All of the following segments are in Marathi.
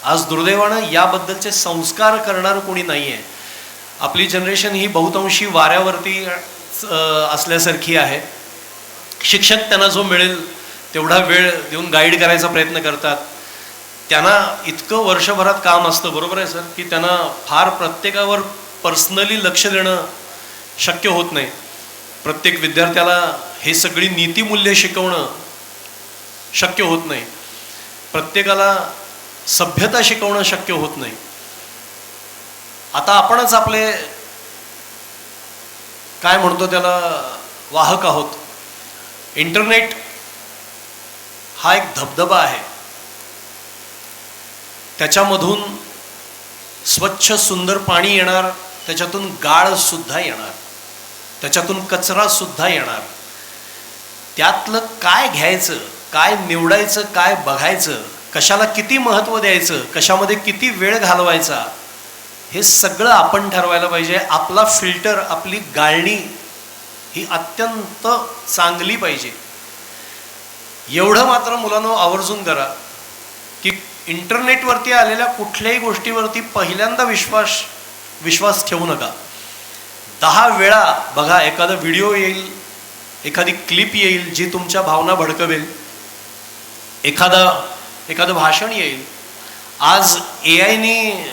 आज दुर्दैवानं याबद्दलचे संस्कार करणारं कोणी नाही आहे. आपली जनरेशन ही बहुतांशी वाऱ्यावरती असल्यासारखी आहे. शिक्षक त्यांना जो मिळेल तेवढा वेळ देऊन गाईड करायचा प्रयत्न करतात. त्यांना इतकं वर्षभरात काम असतं, बरोबर आहे सर, की त्यांना फार प्रत्येकावर पर्सनली लक्ष देणं शक्य होत नाही. प्रत्येक विद्यार्थ्याला हे सगळी नीतिमूल्य शिकवणं शक्य होत नाही. प्रत्येकाला सभ्यता शिकवणं शक्य होत नाही. आता आपणच आपले काय म्हणतो त्याला वाहक आहोत. इंटरनेट हा एक धबधबा आहे. त्याच्यामधून स्वच्छ सुंदर पाणी येणार, त्याच्यातून गाळ सुद्धा येणार, त्याच्यातून कचरा सुद्धा येणार. त्यातलं काय घ्यायचं, काय निवडायचं, काय बघायचं, कशाला किती महत्त्व द्यायचं, कशामध्ये किती वेळ घालवायचा, हे सगळं आपण ठरवायला पाहिजे. आपला फिल्टर, आपली गाळणी ही अत्यंत चांगली पाहिजे. एवढं मात्र मुलांनो आवर्जून करा की इंटरनेटवरती आलेल्या कुठल्याही गोष्टीवरती पहिल्यांदा विश्वास ठेवू नका. 10 वेळा बघा. एखादा व्हिडिओ येईल, एखादी क्लिप येईल जी तुमच्या भावना भडकवेल, एखादं भाषण येईल. आज AI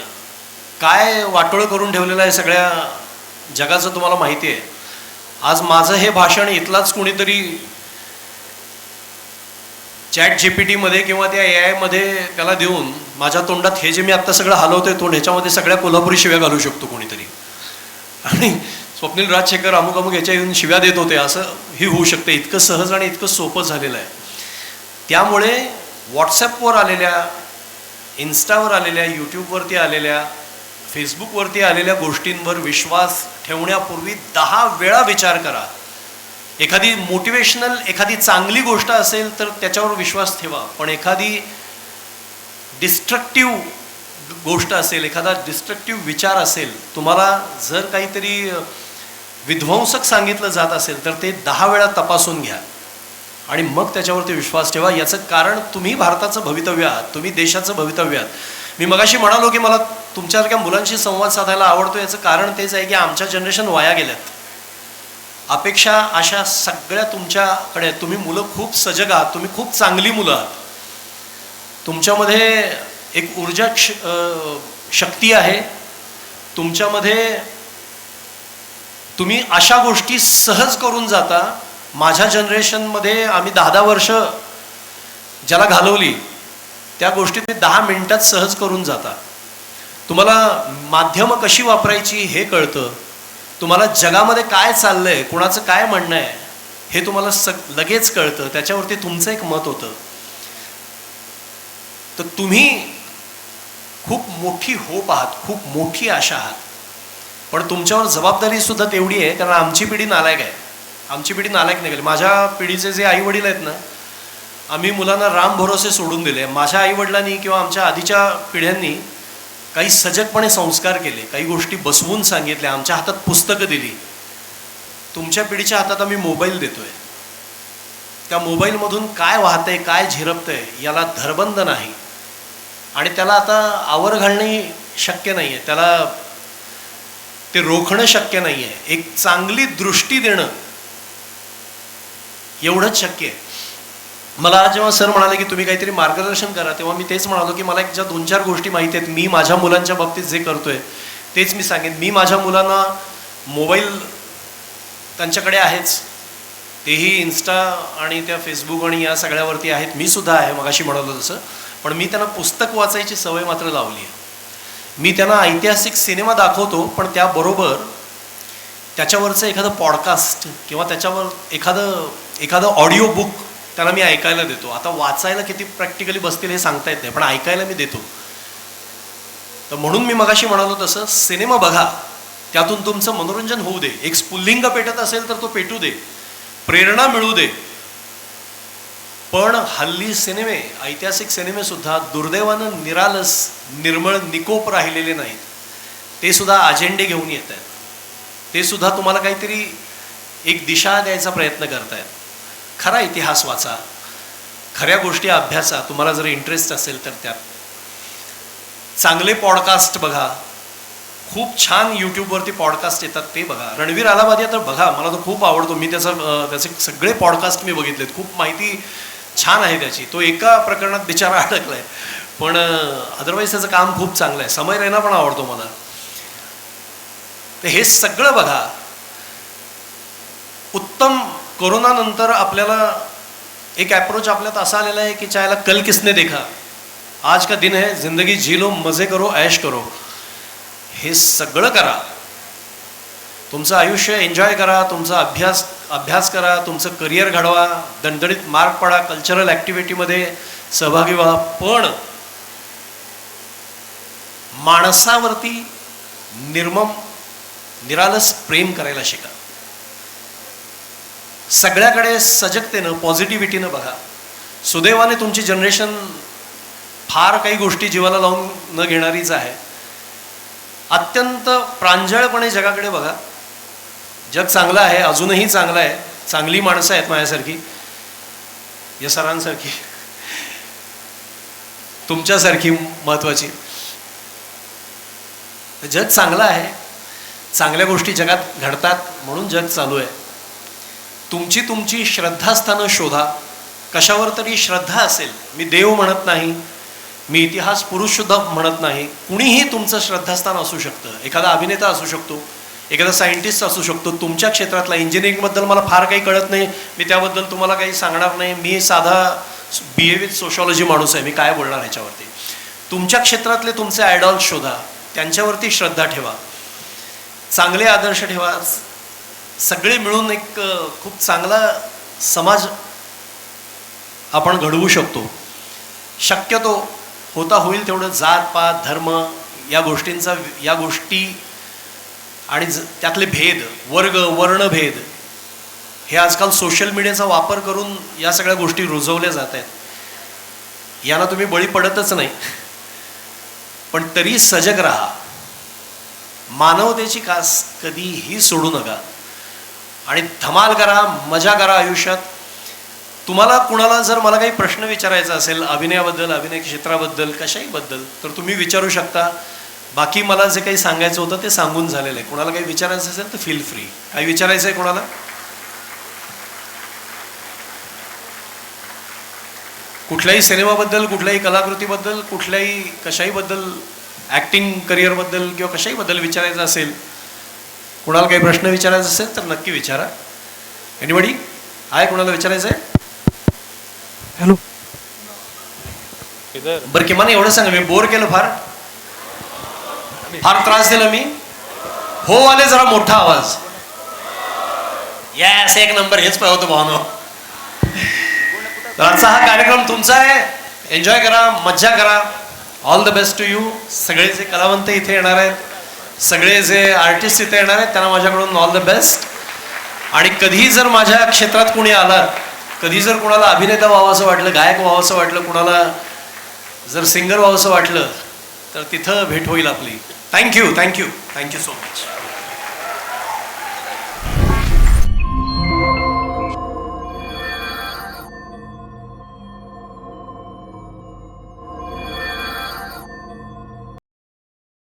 काय वाटोळं करून ठेवलेलं आहे सगळ्या जगाचं तुम्हाला माहिती आहे. आज माझं हे भाषण इथलाच कोणीतरी ChatGPT मध्ये किंवा त्या AI मध्ये त्याला देऊन माझ्या तोंडात हे जे मी आत्ता सगळं हलवतोय तोंड, ह्याच्यामध्ये सगळ्या कोल्हापुरी शिव्या घालू शकतो कोणीतरी. आणि स्वप्नील राजशेखर अमुक अमुक याच्या येऊन शिव्या देत होते असं ही होऊ शकते. इतकं सहज आणि इतकं सोपं झालेलं आहे. त्यामुळे व्हॉट्सॲपवर आलेल्या, इन्स्टावर आलेल्या, यूट्यूबवरती आलेल्या, फेसबुकवरती आलेल्या गोष्टींवर विश्वास ठेवण्यापूर्वी 10 वेळा विचार करा. एखादी मोटिवेशनल, एखादी चांगली गोष्ट असेल तर त्याच्यावर विश्वास ठेवा. पण एखादी डिस्ट्रक्टिव्ह गोष्ट असेल, एखादा डिस्ट्रक्टिव्ह विचार असेल, तुम्हाला जर काहीतरी विध्वंसक सांगितलं जात असेल तर ते 10 वेळा तपासून घ्या आणि मग त्याच्यावरती विश्वास ठेवा. याचं कारण तुम्ही भारताचं भवितव्य आहात, तुम्ही देशाचं भवितव्य आहात. मी मगाशी म्हणालो की मला तुमच्यासारख्या मुलांशी संवाद साधायला आवडतो. याचं कारण तेच आहे की आमच्या जनरेशन वाया गेल्यात. अपेक्षा अशा सगळ्या तुमच्याकडे. तुम्ही मुलं खूप सजग आहात, तुम्ही खूप चांगली मुलं आहात. तुमच्यामध्ये एक ऊर्जा शक्ती आहे. तुमच्यामध्ये तुम्ही अशा गोष्टी सहज करून जाता. माझ्या जनरेशनमध्ये आम्ही 10-10 वर्ष ज्याला घालवली त्या गोष्टी तुम्ही 10 मिनिटात सहज करून जाता. तुम्हाला माध्यमं कशी वापरायची हे कळतं. तुम्हाला जगामध्ये काय चाललंय, कोणाचं काय म्हणणं आहे हे तुम्हाला लगेच कळतं. त्याच्यावरती तुमचं एक मत होतं. तर तुम्ही खूप मोठी होप आहात, खूप मोठी आशा आहात. पण तुमच्यावर जबाबदारी सुद्धा तेवढी आहे, कारण आमची पिढी नालायक आहे. आमची पिढी नालायक नाही गेली. माझ्या पिढीचे जे आई वडील आहेत ना, आम्ही मुलांना राम भरोसे सोडून दिले. माझ्या आईवडिलांनी किंवा आमच्या आधीच्या पिढ्यांनी काही सजगपणे संस्कार केले, काही गोष्टी बसवून सांगितल्या, आमच्या हातात पुस्तकं दिली. तुमच्या पिढीच्या हातात आम्ही मोबाईल देतोय. त्या मोबाईलमधून काय वाहतंय, काय झिरपतंय याला धरबंध नाही. आणि त्याला आता आवर घालणंही शक्य नाही आहे, त्याला ते रोखणं शक्य नाही आहे. एक चांगली दृष्टी देणं एवढंच शक्य आहे. मला आज जेव्हा सर म्हणाले की तुम्ही काहीतरी मार्गदर्शन करा, तेव्हा मी तेच म्हणालो की मला एक ज्या 2-4 गोष्टी माहिती आहेत, मी माझ्या मुलांच्या बाबतीत जे करतोय तेच मी सांगेन. मी माझ्या मुलांना मोबाईल त्यांच्याकडे आहेच, तेही इन्स्टा आणि त्या फेसबुक आणि या सगळ्यावरती आहेत. मी सुद्धा आहे मगाशी म्हणालो तसं. पण मी त्यांना पुस्तक वाचायची सवय मात्र लावली आहे. मी त्यांना ऐतिहासिक सिनेमा दाखवतो, पण त्याबरोबर त्याच्यावरचं एखादं पॉडकास्ट किंवा त्याच्यावर एखादं ऑडिओ बुक त्यांना मी ऐकायला देतो. आता वाचायला किती प्रॅक्टिकली बसतील हे सांगता येत नाही, पण ऐकायला मी देतो. तर म्हणून मी मगाशी म्हणालो तसं सिनेमा बघा, त्यातून तुमचं मनोरंजन होऊ दे. एक स्फुल्लिंग पेटत असेल तर तो पेटू दे, प्रेरणा मिळू दे. पण हल्ली सिनेमे, ऐतिहासिक सिनेमे सुद्धा दुर्दैवानं निरालस, निर्मळ, निकोप राहिलेले नाहीत. ते सुद्धा अजेंडे घेऊन येत आहेत. ते सुद्धा तुम्हाला काहीतरी एक दिशा द्यायचा प्रयत्न करतायत. खरा इतिहास वाचा, खऱ्या गोष्टी अभ्यासा, तुम्हाला जर इंटरेस्ट असेल तर त्यात. चांगले पॉडकास्ट बघा, खूप छान यूट्यूबवरती पॉडकास्ट येतात ते बघा. रणवीर आलाबादिया तर बघा, मला तो खूप आवडतो. मी त्याचे सगळे पॉडकास्ट मी बघितलेत. खूप माहिती छान आहे त्याची. तो एका प्रकरणात बिचारा अडकलाय, पण अदरवाईज त्याचं काम खूप चांगलं आहे. समय रैना पण आवडतो मला. तर हे सगळं बघा. उत्तम. कोरोनानंतर आपल्याला एक ॲप्रोच आपल्यात असा आलेला आहे की चाहेला कल किसने देखा, आज का दिन है, जिंदगी जी लो, मजे करो, ऐश करो. हे सगळं करा. तुमचं आयुष्य एन्जॉय करा, तुमचा अभ्यास करा, तुमचं करिअर घडवा, दणदणीत मार्क पडा, कल्चरल ॲक्टिव्हिटीमध्ये सहभागी व्हा, पण माणसावरती निर्मम निरालस प्रेम करायला शिका. सगळ्याकडे सजगतेनं, पॉझिटिव्हिटीनं बघा. सुदैवाने तुमची जनरेशन फार काही गोष्टी जीवाला लावून न घेणारीच आहे. अत्यंत प्रांजळपणे जगाकडे बघा. जग चांगलं आहे, अजूनही चांगलं आहे. चांगली माणसं आहेत माझ्यासारखी, या सरांसारखी, तुमच्यासारखी महत्त्वाची. जग चांगलं आहे, चांगल्या गोष्टी जगात घडतात, म्हणून जग चालू आहे. तुमची श्रद्धास्थानं शोधा. कशावर तरी श्रद्धा असेल. मी देव म्हणत नाही, मी इतिहास पुरुष सुद्धा म्हणत नाही. कुणीही तुमचं श्रद्धास्थान असू शकतं. एखादा अभिनेता असू शकतो, एखादा सायंटिस्ट असू शकतो. तुमच्या क्षेत्रातला, इंजिनिअरिंगबद्दल मला फार काही कळत नाही, मी त्याबद्दल तुम्हाला काही सांगणार नाही. मी साधा BA विथ सोशॉलॉजी माणूस आहे, मी काय बोलणार ह्याच्यावरती. तुमच्या क्षेत्रातले तुमचे आयडॉल शोधा, त्यांच्यावरती श्रद्धा ठेवा, चांगले आदर्श ठेवा. सगळे मिळून एक खूप चांगला समाज आपण घडवू शकतो. शक्यतो होता होईल तेवढं जात पात धर्म या गोष्टी आणि त्यातले भेद, वर्ग वर्णभेद, हे आजकाल सोशल मीडियाचा वापर करून या सगळ्या गोष्टी रुजवल्या जात आहेत. यांना तुम्ही बळी पडतच नाही, पण तरी सजग राहा. मानवतेची कास कधीही सोडू नका आणि धमाल करा, मजा करा आयुष्यात. तुम्हाला कुणाला जर मला काही प्रश्न विचारायचा असेल अभिनयाबद्दल, अभिनय क्षेत्राबद्दल, कशाहीबद्दल, तर तुम्ही विचारू शकता. बाकी मला जे काही सांगायचं होतं ते सांगून झालेलं आहे. कुणाला काही विचारायचं असेल तर फील फ्री. काही विचारायचं आहे कोणाला? कुठल्याही सिनेमाबद्दल, कुठल्याही कलाकृतीबद्दल, कुठल्याही कशाहीबद्दल, ॲक्टिंग करिअरबद्दल किंवा कशाहीबद्दल विचारायचं असेल, कुणाला काही प्रश्न विचारायचा असेल तर नक्की विचारा. एनिबडी आहे कुणाला विचारायचं आहे? हॅलो. बरं, किमान एवढं सांगा, मी बोर केलं, फार त्रास दिला मी? हो आले जरा मोठा आवाज. यस, एक नंबर, हेच पाहिजे होतं भावनो. आजचा हा कार्यक्रम तुमचा आहे. एन्जॉय करा, मज्जा करा. All the best to you. सगळे जे कलावंत इथे येणार आहेत, सगळे जे आर्टिस्ट इथे येणार आहेत, त्यांना माझ्याकडून ऑल द बेस्ट. आणि कधीही जर माझ्या क्षेत्रात कोणी आला, कधी जर कोणाला अभिनेता व्हावंसं वाटलं, गायक व्हावंसं वाटलं, कोणाला जर सिंगर व्हावंसं वाटलं, तर तिथं भेट होईल आपली. Thank you so much.